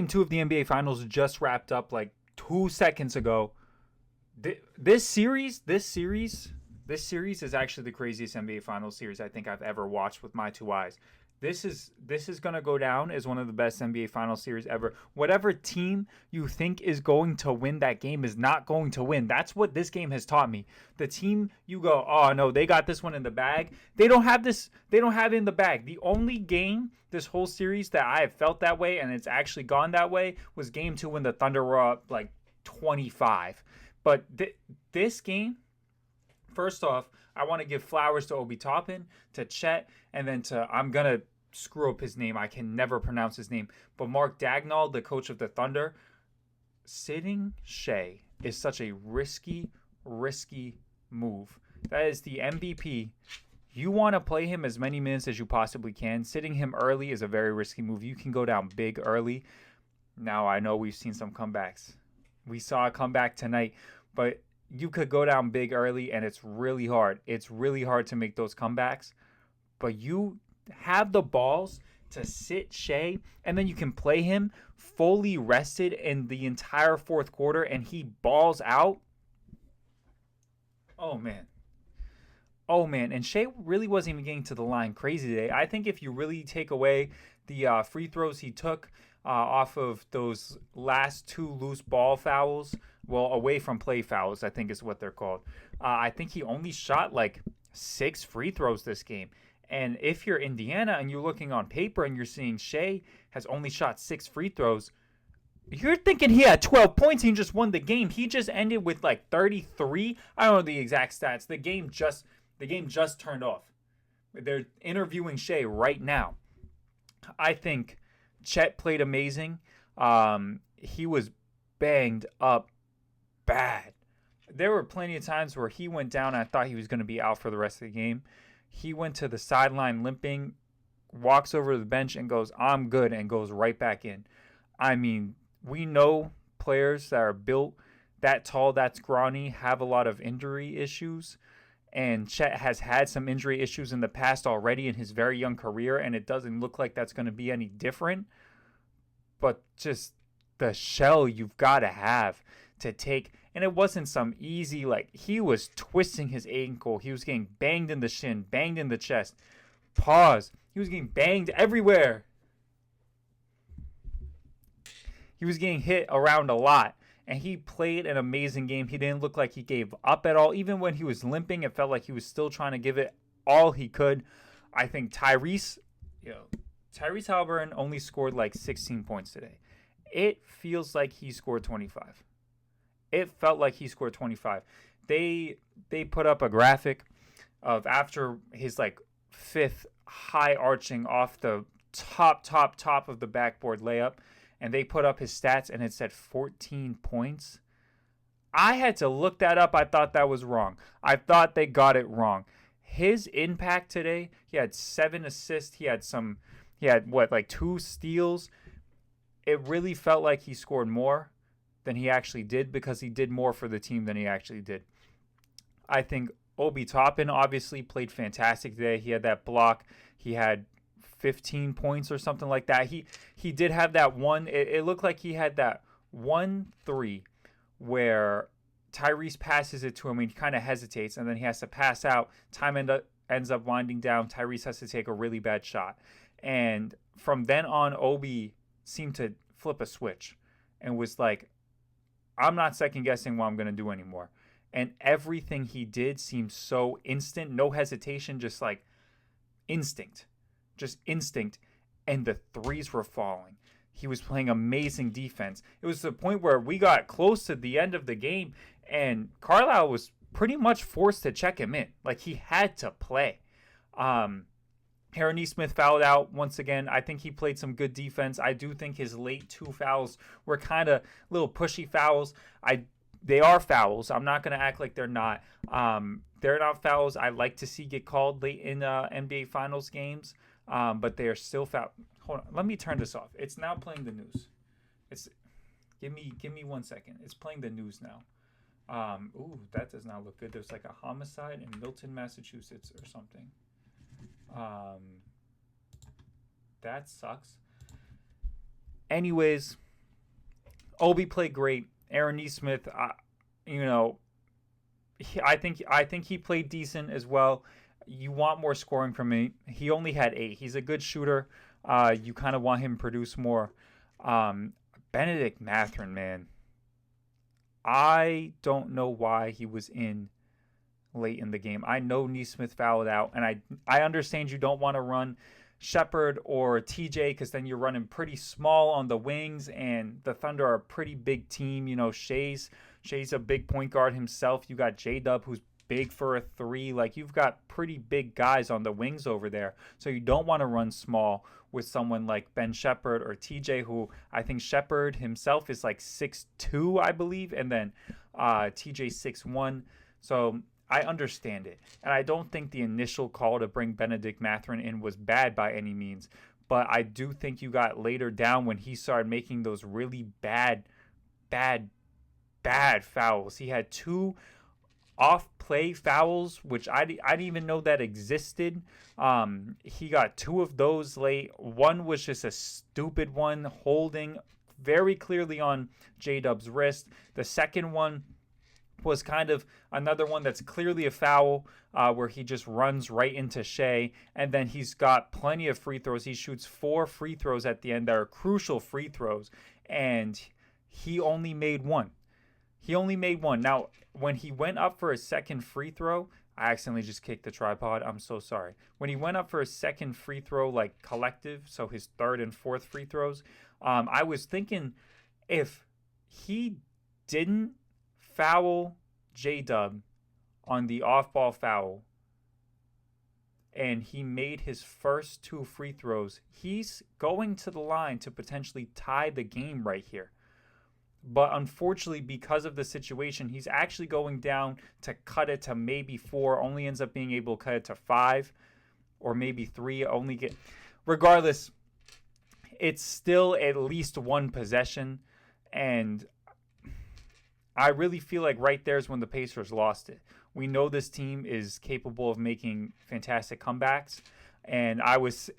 Game 2 of the NBA Finals just wrapped up like 2 seconds ago. This series is actually the craziest NBA Finals series I think I've ever watched with my two eyes. This is gonna go down as one of the best NBA Finals series ever. Whatever team you think is going to win that game is not going to win. That's what this game has taught me. The team you go, oh no, they got this one in the bag. They don't have this. They don't have it in the bag. The only game this whole series that I have felt that way and it's actually gone that way was Game 2 when the Thunder were up like 25. But this game, first off, I want to give flowers to Obi Toppin, to Chet, and then I'm going to screw up his name. I can never pronounce his name. But Mark Dagnall, the coach of the Thunder, sitting Shea is such a risky move. That is the MVP. You want to play him as many minutes as you possibly can. Sitting him early is a very risky move. You can go down big early. Now, I know we've seen some comebacks. We saw a comeback tonight, but you could go down big early, and it's really hard. It's really hard to make those comebacks. But you have the balls to sit Shea, and then you can play him fully rested in the entire fourth quarter, and he balls out. Oh, man. Oh, man. And Shea really wasn't even getting to the line crazy today. I think if you really take away the free throws he took off of those last two loose ball fouls, well, away from play fouls, I think is what they're called. I think he only shot like 6 free throws this game. And if you're Indiana and you're looking on paper and you're seeing Shea has only shot 6 free throws, you're thinking he had 12 points and just won the game. He just ended with like 33. I don't know the exact stats. The game just turned off. They're interviewing Shea right now. I think Chet played amazing. He was banged up bad. There were plenty of times where he went down and I thought he was going to be out for the rest of the game. He went to the sideline limping, walks over to the bench and goes, I'm good, and goes right back in. I mean, we know players that are built that tall, that scrawny, have a lot of injury issues. And Chet has had some injury issues in the past already in his very young career, and it doesn't look like that's going to be any different. But just the shell you've got to have to take. And it wasn't some easy, like, he was twisting his ankle. He was getting banged in the shin, banged in the chest. Pause. He was getting banged everywhere. He was getting hit around a lot. And he played an amazing game. He didn't look like he gave up at all. Even when he was limping, it felt like he was still trying to give it all he could. I think Tyrese Halliburton only scored like 16 points today. It feels like he scored 25. It felt like he scored 25. They put up a graphic of after his like 5th high arching off the top of the backboard layup, and they put up his stats and it said 14 points. I had to look that up. I thought that was wrong. I thought they got it wrong. His impact today, he had 7 assists. He had 2 steals. It really felt like he scored more than he actually did because he did more for the team than he actually did. I think Obi Toppin obviously played fantastic today. He had that block. He had 15 points or something like that. He did have that one. It looked like he had that 1-3 where Tyrese passes it to him and he kind of hesitates and then he has to pass out. Time ends up winding down. Tyrese has to take a really bad shot. And from then on, Obi seemed to flip a switch and was like, I'm not second guessing what I'm going to do anymore. And everything he did seemed so instant, no hesitation, just like instinct. And the threes were falling. He was playing amazing defense. It was to the point where we got close to the end of the game and Carlisle was pretty much forced to check him in. Like, he had to play. Aaron Nesmith fouled out once again. I think he played some good defense. I do think his late 2 fouls were kind of little pushy fouls. They are fouls. I'm not going to act like they're not. They're not fouls I like to see get called late in NBA Finals games. But they are still foul. Hold on, let me turn this off. It's now playing the news. Give me 1 second. It's playing the news now. That does not look good. There's like a homicide in Milton, Massachusetts, or something. That sucks. Anyways, Obi played great. Aaron Nesmith, you know, I think he played decent as well. You want more scoring from him. He only had 8. He's a good shooter. You kind of want him to produce more. Um, Benedict Mathurin, man, I don't know why he was in late in the game. I know Nesmith fouled out, and I understand you don't want to run Shepard or TJ because then you're running pretty small on the wings, and the Thunder are a pretty big team. You know, Shea's a big point guard himself. You got J-Dub, who's big for a 3. Like, you've got pretty big guys on the wings over there. So you don't want to run small with someone like Ben Shepard or TJ, who I think Shepard himself is like 6'2", I believe, and then TJ 6'1". So I understand it. And I don't think the initial call to bring Benedict Mathurin in was bad by any means. But I do think you got later down when he started making those really bad fouls. He had 2 off-play fouls, which I didn't even know that existed. He got 2 of those late. One was just a stupid one, holding very clearly on J-Dub's wrist. The second one was kind of another one that's clearly a foul, where he just runs right into Shea, and then he's got plenty of free throws. He shoots 4 free throws at the end that are crucial free throws, and he only made 1. Now, when he went up for a second free throw, I accidentally just kicked the tripod. I'm so sorry. When he went up for a second free throw, like collective, so his third and fourth free throws, I was thinking if he didn't foul J-Dub on the off-ball foul and he made his first 2 free throws, he's going to the line to potentially tie the game right here. But unfortunately, because of the situation, he's actually going down to cut it to maybe 4, only ends up being able to cut it to 5 or maybe 3, regardless, it's still at least 1 possession, and I really feel like right there is when the Pacers lost it. We know this team is capable of making fantastic comebacks, and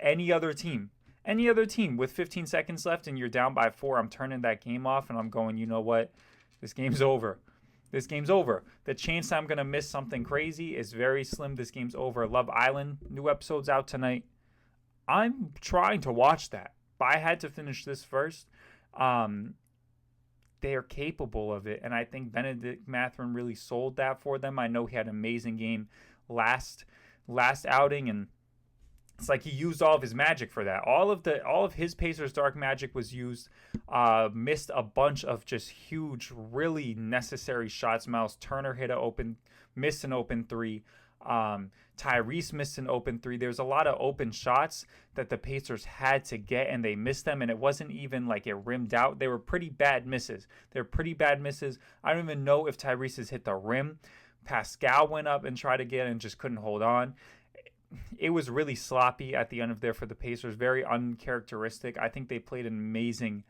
any other team with 15 seconds left and you're down by 4, I'm turning that game off and I'm going, you know what? This game's over. The chance I'm going to miss something crazy is very slim. This game's over. Love Island, new episode's out tonight. I'm trying to watch that, but I had to finish this first. They are capable of it, and I think Benedict Mathurin really sold that for them. I know he had an amazing game last outing, and it's like he used all of his magic for that. All of his Pacers dark magic was used. Missed a bunch of just huge, really necessary shots. Miles Turner missed an open 3. Tyrese missed an open 3. There's a lot of open shots that the Pacers had to get, and they missed them, and it wasn't even like it rimmed out. They were pretty bad misses. I don't even know if Tyrese's hit the rim. Pascal went up and tried to get it and just couldn't hold on. It was really sloppy at the end of there for the Pacers. Very uncharacteristic. I think they played an amazing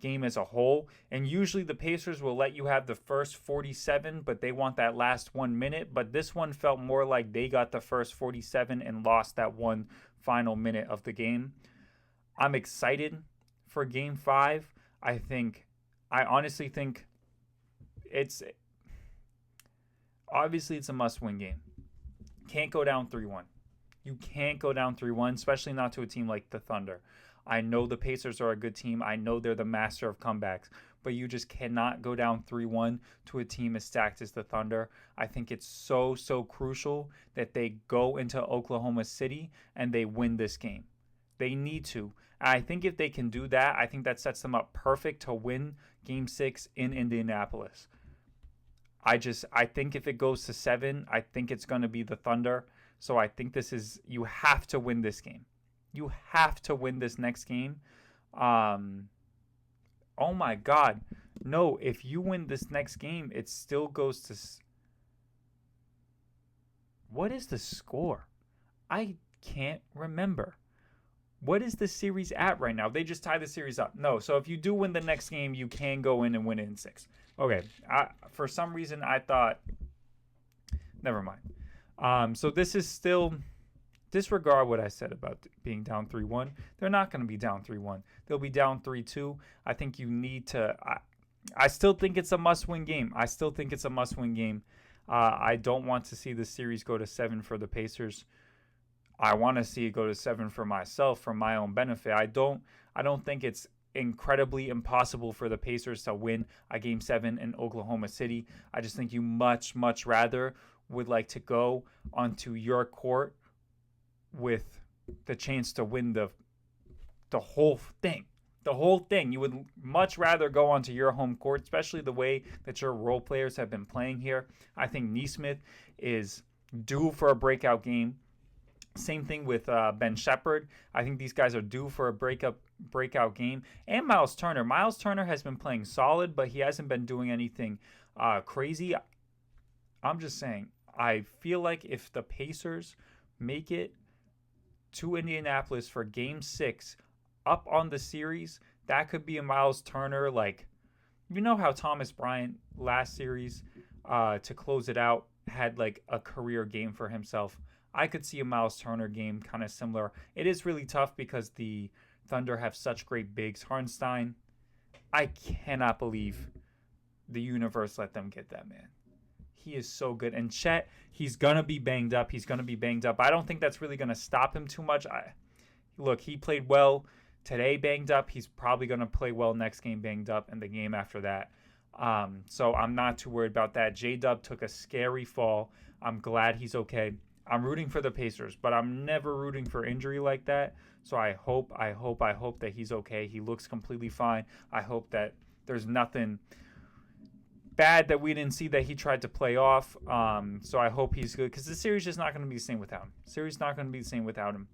game as a whole, and usually the Pacers will let you have the first 47, but they want that last 1 minute. But this one felt more like they got the first 47 and lost that one final minute of the game. I'm excited for Game 5. I honestly think it's a must-win game. Can't go down 3-1. You can't go down 3-1, especially not to a team like the Thunder. I know the Pacers are a good team. I know they're the master of comebacks, but you just cannot go down 3-1 to a team as stacked as the Thunder. I think it's so crucial that they go into Oklahoma City and they win this game. They need to. And I think if they can do that, I think that sets them up perfect to win Game 6 in Indianapolis. I think if it goes to 7, I think it's going to be the Thunder. So I think you have to win this game. You have to win this next game. Oh my God. No, if you win this next game, it still goes to... What is the score? I can't remember. What is the series at right now? They just tied the series up. No, so if you do win the next game, you can go in and win it in 6. Okay, for some reason I thought... Never mind. So this is still... Disregard what I said about being down 3-1. They're not going to be down 3-1. They'll be down 3-2. I think you need to... I still think it's a must-win game. I don't want to see the series go to 7 for the Pacers. I want to see it go to 7 for myself, for my own benefit. I don't think it's incredibly impossible for the Pacers to win a game 7 in Oklahoma City. I just think you much rather would like to go onto your court with the chance to win the whole thing. The whole thing. You would much rather go onto your home court, especially the way that your role players have been playing here. I think Nesmith is due for a breakout game. Same thing with Ben Shepherd. I think these guys are due for a breakout game. And Miles Turner. Miles Turner has been playing solid, but he hasn't been doing anything crazy. I'm just saying, I feel like if the Pacers make it to Indianapolis for Game 6, up on the series, that could be a Miles Turner, like, you know how Thomas Bryant last series to close it out had like a career game for himself. I could see a Miles Turner game kind of similar. It is really tough because the Thunder have such great bigs. Hartenstein, I cannot believe the universe let them get that man. He is so good. And Chet, he's going to be banged up. I don't think that's really going to stop him too much. Look, he played well today banged up. He's probably going to play well next game banged up and the game after that. So I'm not too worried about that. J-Dub took a scary fall. I'm glad he's okay. I'm rooting for the Pacers, but I'm never rooting for injury like that. So I hope that he's okay. He looks completely fine. I hope that there's nothing bad that we didn't see that he tried to play off. So I hope he's good because the series is not going to be the same without him.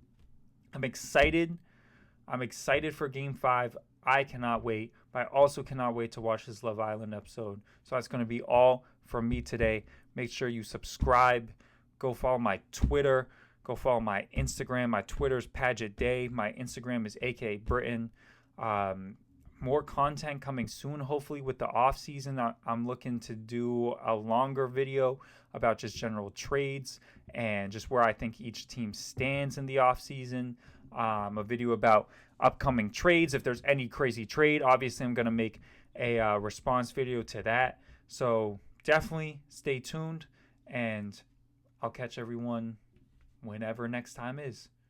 I'm excited for Game 5. I cannot wait, but I also cannot wait to watch this Love Island episode. So that's going to be all from me today. Make sure you subscribe. Go follow my Twitter. Go follow my Instagram. My Twitter's Padgett-Day. My Instagram is aka Britain. More content coming soon, hopefully with the off season. I'm looking to do a longer video about just general trades and just where I think each team stands in the off season. A video about upcoming trades. If there's any crazy trade, obviously I'm going to make a response video to that. So definitely stay tuned, and I'll catch everyone whenever next time is.